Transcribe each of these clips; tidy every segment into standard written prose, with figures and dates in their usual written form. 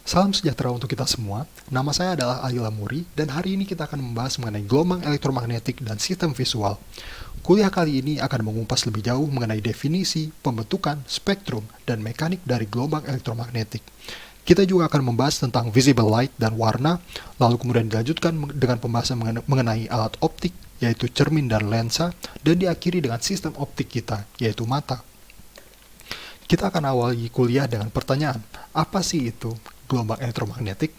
Salam sejahtera untuk kita semua. Nama saya adalah Ali Lamuri dan hari ini kita akan membahas mengenai gelombang elektromagnetik dan sistem visual. Kuliah kali ini akan mengupas lebih jauh mengenai definisi, pembentukan, spektrum, dan mekanik dari gelombang elektromagnetik. Kita juga akan membahas tentang visible light dan warna, lalu kemudian dilanjutkan dengan pembahasan mengenai alat optik, yaitu cermin dan lensa, dan diakhiri dengan sistem optik kita, yaitu mata. Kita akan awali kuliah dengan pertanyaan, apa sih itu gelombang elektromagnetik?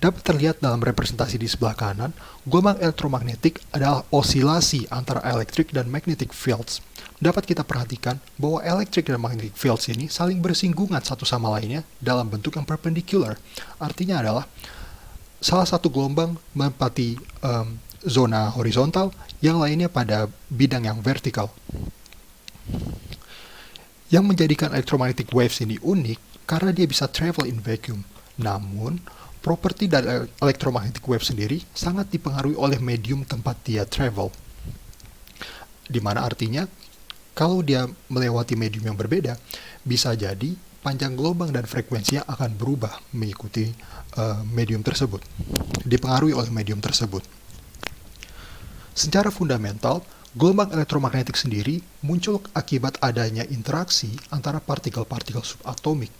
Dapat terlihat dalam representasi di sebelah kanan, gelombang elektromagnetik adalah osilasi antara electric dan magnetic fields. Dapat kita perhatikan bahwa electric dan magnetic fields ini saling bersinggungan satu sama lainnya dalam bentuk yang perpendicular. Artinya adalah salah satu gelombang menempati zona horizontal, yang lainnya pada bidang yang vertikal. Yang menjadikan electromagnetic waves ini unik karena dia bisa travel in vacuum. Namun, properti dari electromagnetic wave sendiri sangat dipengaruhi oleh medium tempat dia travel. Di mana artinya, kalau dia melewati medium yang berbeda, bisa jadi panjang gelombang dan frekuensinya akan berubah mengikuti medium tersebut, dipengaruhi oleh medium tersebut. Secara fundamental, gelombang elektromagnetik sendiri muncul akibat adanya interaksi antara partikel-partikel subatomik,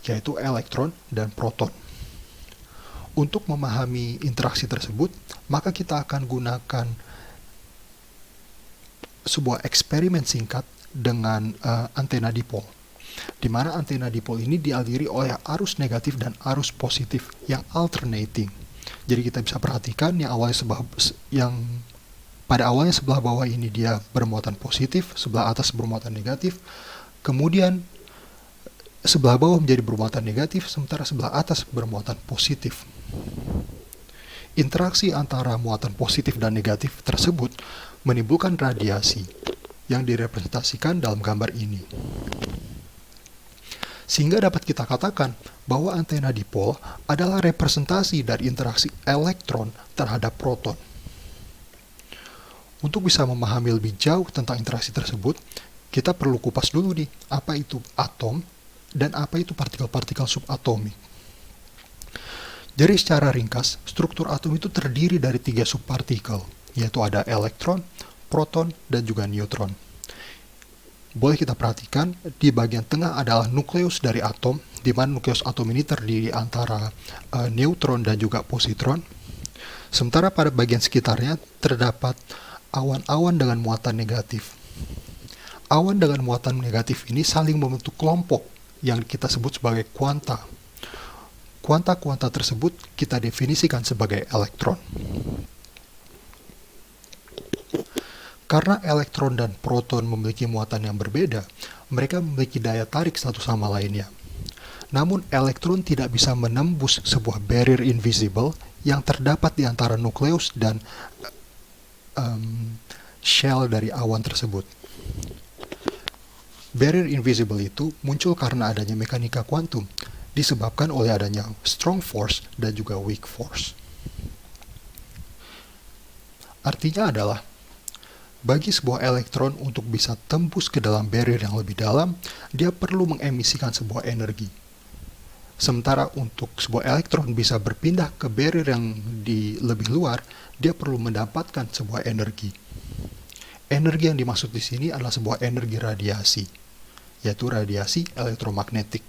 yaitu elektron dan proton. Untuk memahami interaksi tersebut, maka kita akan gunakan sebuah eksperimen singkat dengan antena dipol, di mana antena dipol ini dialiri oleh arus negatif dan arus positif yang alternating. Jadi kita bisa perhatikan yang pada awalnya sebelah bawah ini dia bermuatan positif, sebelah atas bermuatan negatif, kemudian sebelah bawah menjadi bermuatan negatif, sementara sebelah atas bermuatan positif. Interaksi antara muatan positif dan negatif tersebut menimbulkan radiasi yang direpresentasikan dalam gambar ini. Sehingga dapat kita katakan bahwa antena dipol adalah representasi dari interaksi elektron terhadap proton. Untuk bisa memahami lebih jauh tentang interaksi tersebut, kita perlu kupas dulu nih, apa itu atom dan apa itu partikel-partikel subatomik. Jadi secara ringkas, struktur atom itu terdiri dari 3 subpartikel, yaitu ada elektron, proton, dan juga neutron. Boleh kita perhatikan, di bagian tengah adalah nukleus dari atom, di mana nukleus atom ini terdiri antara neutron dan juga positron. Sementara pada bagian sekitarnya terdapat awan-awan dengan muatan negatif. Awan dengan muatan negatif ini saling membentuk kelompok yang kita sebut sebagai kuanta. Kuanta-kuanta tersebut kita definisikan sebagai elektron. Karena elektron dan proton memiliki muatan yang berbeda, mereka memiliki daya tarik satu sama lainnya. Namun elektron tidak bisa menembus sebuah barrier invisible yang terdapat di antara nukleus dan shell dari awan tersebut. Barrier invisible itu muncul karena adanya mekanika kuantum, disebabkan oleh adanya strong force dan juga weak force. Artinya adalah, bagi sebuah elektron untuk bisa tembus ke dalam barrier yang lebih dalam, dia perlu mengemisikan sebuah energi. Sementara untuk sebuah elektron bisa berpindah ke barrier yang di lebih luar, dia perlu mendapatkan sebuah energi. Energi yang dimaksud di sini adalah sebuah energi radiasi, yaitu radiasi elektromagnetik.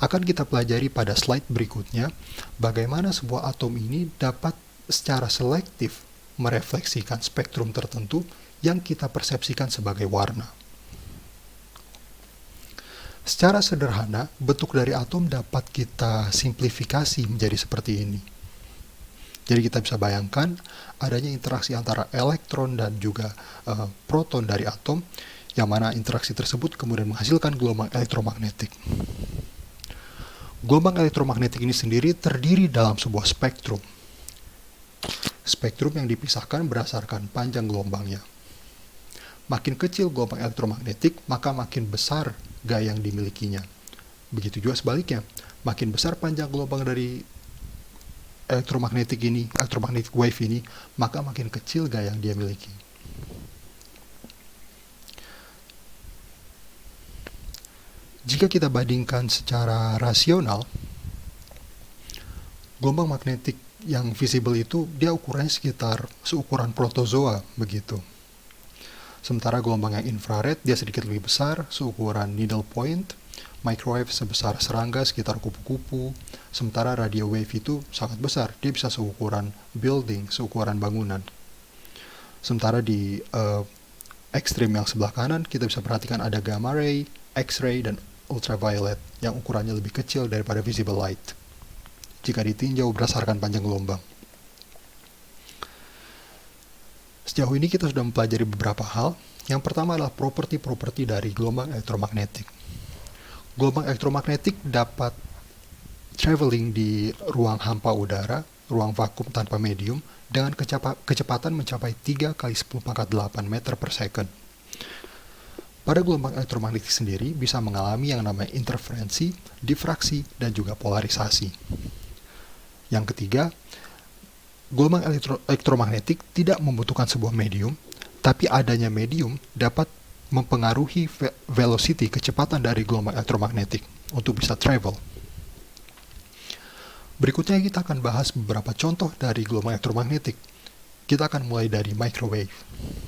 Akan kita pelajari pada slide berikutnya, bagaimana sebuah atom ini dapat secara selektif merefleksikan spektrum tertentu yang kita persepsikan sebagai warna. Secara sederhana, bentuk dari atom dapat kita simplifikasi menjadi seperti ini. Jadi kita bisa bayangkan adanya interaksi antara elektron dan juga proton dari atom, yang mana interaksi tersebut kemudian menghasilkan gelombang elektromagnetik. Gelombang elektromagnetik ini sendiri terdiri dalam sebuah spektrum. Spektrum yang dipisahkan berdasarkan panjang gelombangnya. Makin kecil gelombang elektromagnetik, maka makin besar gaya yang dimilikinya. Begitu juga sebaliknya, makin besar panjang gelombang dari elektromagnetic wave ini, maka makin kecil gaya yang dia miliki. Jika kita bandingkan secara rasional, Gelombang magnetik yang visible itu dia ukurannya sekitar seukuran protozoa begitu. Sementara gelombang yang infrared dia sedikit lebih besar, seukuran needle point. Microwave sebesar serangga sekitar kupu-kupu. Sementara radio wave itu sangat besar, dia bisa seukuran building, seukuran bangunan. Sementara di ekstrim yang sebelah kanan kita bisa perhatikan ada gamma ray, X-ray, dan ultraviolet yang ukurannya lebih kecil daripada visible light jika ditinjau berdasarkan panjang gelombang. Sejauh ini kita sudah mempelajari beberapa hal. Yang pertama adalah properti-properti dari gelombang elektromagnetik. Gelombang elektromagnetik dapat traveling di ruang hampa udara, ruang vakum tanpa medium, dengan kecepatan mencapai 3 kali 10 pangkat 8 meter per second. Pada gelombang elektromagnetik sendiri bisa mengalami yang namanya interferensi, difraksi, dan juga polarisasi. Yang ketiga, gelombang elektromagnetik tidak membutuhkan sebuah medium, tapi adanya medium dapat mempengaruhi velocity, kecepatan dari gelombang elektromagnetik untuk bisa travel. Berikutnya kita akan bahas beberapa contoh dari gelombang elektromagnetik. Kita akan mulai dari microwave.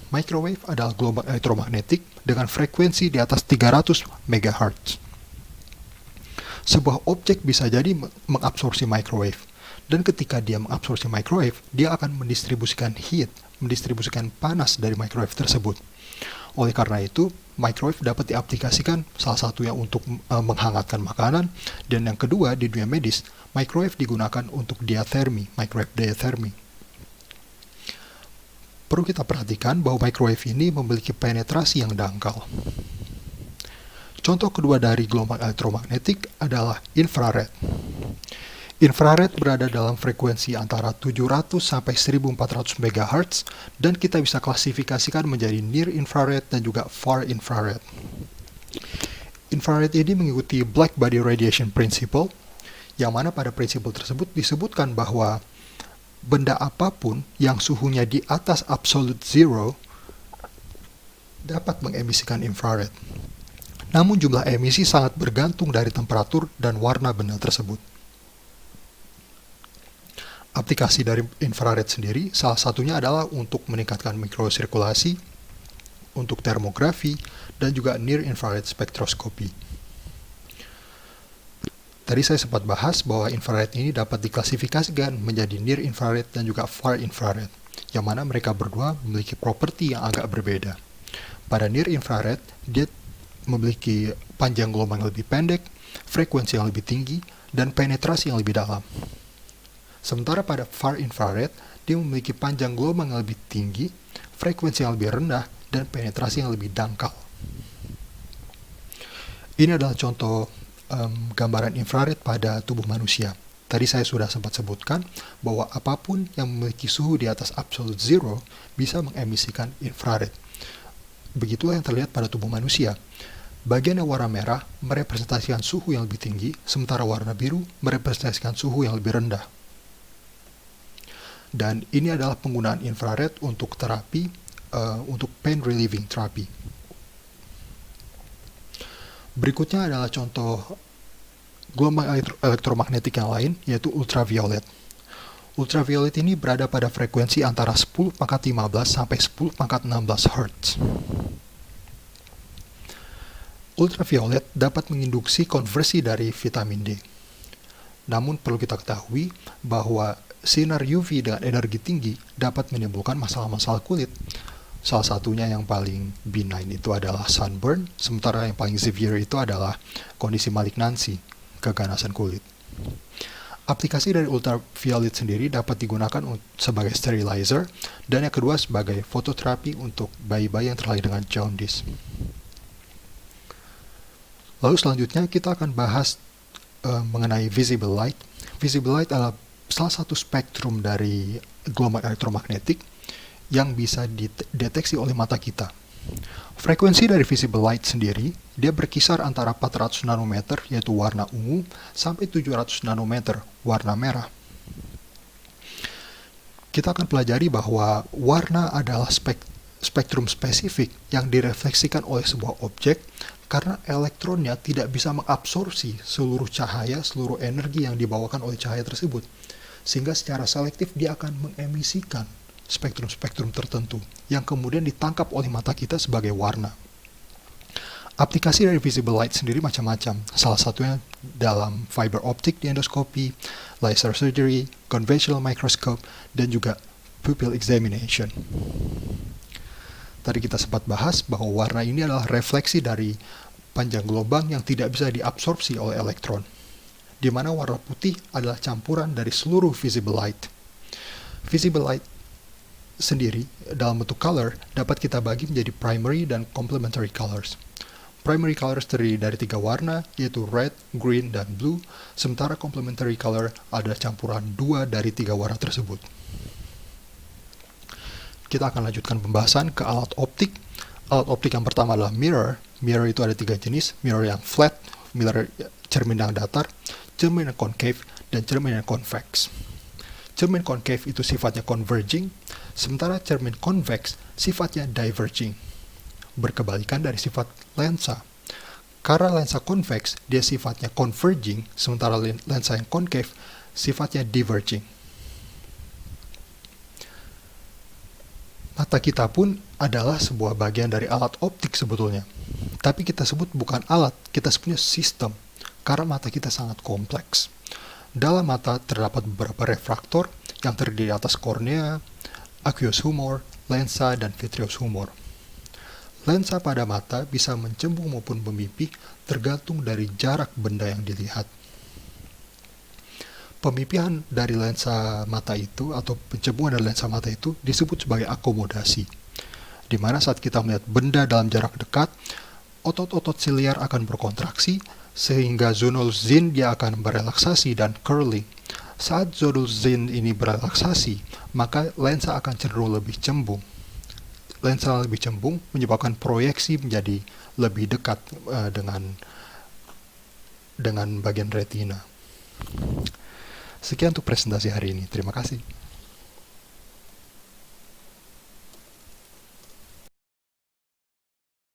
Microwave adalah gelombang elektromagnetik dengan frekuensi di atas 300 MHz. Sebuah objek bisa jadi mengabsorpsi microwave. Dan ketika dia mengabsorpsi microwave, dia akan mendistribusikan heat, mendistribusikan panas dari microwave tersebut. Oleh karena itu, microwave dapat diaplikasikan salah satunya untuk menghangatkan makanan, dan yang kedua di dunia medis, microwave digunakan untuk diathermi, microwave diathermi. Perlu kita perhatikan bahwa microwave ini memiliki penetrasi yang dangkal. Contoh kedua dari gelombang elektromagnetik adalah infrared. Infrared berada dalam frekuensi antara 700 sampai 1400 MHz dan kita bisa klasifikasikan menjadi near infrared dan juga far infrared. Infrared ini mengikuti black body radiation principle, yang mana pada prinsip tersebut disebutkan bahwa benda apapun yang suhunya di atas absolute zero dapat mengemisikan infrared. Namun jumlah emisi sangat bergantung dari temperatur dan warna benda tersebut. Aplikasi dari infrared sendiri salah satunya adalah untuk meningkatkan mikrosirkulasi, untuk termografi, dan juga near infrared spektroskopi. Tadi saya sempat bahas bahwa infrared ini dapat diklasifikasikan menjadi near infrared dan juga far infrared, yang mana mereka berdua memiliki properti yang agak berbeda. Pada near infrared, dia memiliki panjang gelombang yang lebih pendek, frekuensi yang lebih tinggi, dan penetrasi yang lebih dalam. Sementara pada far infrared, dia memiliki panjang gelombang yang lebih tinggi, frekuensi yang lebih rendah, dan penetrasi yang lebih dangkal. Ini adalah contoh gambaran infrared pada tubuh manusia. Tadi saya sudah sempat sebutkan bahwa apapun yang memiliki suhu di atas absolute zero bisa mengemisikan infrared. Begitulah yang terlihat pada tubuh manusia. Bagian yang warna merah merepresentasikan suhu yang lebih tinggi, sementara warna biru merepresentasikan suhu yang lebih rendah. Dan ini adalah penggunaan infrared untuk terapi, untuk pain relieving terapi. Berikutnya adalah contoh gelombang elektromagnetik yang lain, yaitu ultraviolet. Ultraviolet ini berada pada frekuensi antara 10 pangkat 15 sampai 10 pangkat 16 Hz. Ultraviolet dapat menginduksi konversi dari vitamin D. Namun perlu kita ketahui bahwa sinar UV dengan energi tinggi dapat menimbulkan masalah-masalah kulit. Salah satunya yang paling benign itu adalah sunburn, sementara yang paling severe itu adalah kondisi malignansi, keganasan kulit. Aplikasi dari ultraviolet sendiri dapat digunakan sebagai sterilizer, dan yang kedua sebagai fototerapi untuk bayi-bayi yang terlahir dengan jaundice. Lalu selanjutnya kita akan bahas mengenai visible light. Visible light adalah salah satu spektrum dari gelombang elektromagnetik yang bisa dideteksi oleh mata kita. Frekuensi dari visible light sendiri, dia berkisar antara 400 nanometer, yaitu warna ungu, sampai 700 nanometer, warna merah. Kita akan pelajari bahwa warna adalah spektrum spesifik yang direfleksikan oleh sebuah objek karena elektronnya tidak bisa mengabsorpsi seluruh cahaya, seluruh energi yang dibawakan oleh cahaya tersebut. Sehingga secara selektif dia akan mengemisikan spektrum-spektrum tertentu yang kemudian ditangkap oleh mata kita sebagai warna. Aplikasi dari visible light sendiri macam-macam, salah satunya dalam fiber optic di endoskopi, laser surgery, conventional microscope, dan juga pupil examination. Tadi kita sempat bahas bahwa warna ini adalah refleksi dari panjang gelombang yang tidak bisa diabsorpsi oleh elektron, di mana warna putih adalah campuran dari seluruh visible light. Visible light sendiri dalam bentuk color dapat kita bagi menjadi primary dan complementary colors. Primary colors terdiri dari 3 warna, yaitu red, green, dan blue, sementara complementary color adalah campuran 2 dari 3 warna tersebut. Kita akan lanjutkan pembahasan ke alat optik. Alat optik yang pertama adalah mirror. Mirror itu ada 3 jenis, mirror yang flat, mirror cermin yang datar, cermin yang concave, dan cermin yang convex. Cermin concave itu sifatnya converging, sementara cermin convex sifatnya diverging. Berkebalikan dari sifat lensa. Karena lensa convex, dia sifatnya converging, sementara lensa yang concave sifatnya diverging. Mata kita pun adalah sebuah bagian dari alat optik sebetulnya. Tapi kita sebut bukan alat, kita sebutnya sistem, karena mata kita sangat kompleks. Dalam mata terdapat beberapa refraktor yang terdiri atas kornea, aqueous humor, lensa, dan vitreous humor. Lensa pada mata bisa mencembung maupun memipih tergantung dari jarak benda yang dilihat. Pemipihan dari lensa mata itu atau pencembungan dari lensa mata itu disebut sebagai akomodasi, di mana saat kita melihat benda dalam jarak dekat, otot-otot siliar akan berkontraksi sehingga zonul zin dia akan berelaksasi dan curling. Saat zonul zin ini berelaksasi, maka lensa akan cenderung lebih cembung. Lensa lebih cembung menyebabkan proyeksi menjadi lebih dekat dengan bagian retina. Sekian untuk presentasi hari ini. Terima kasih.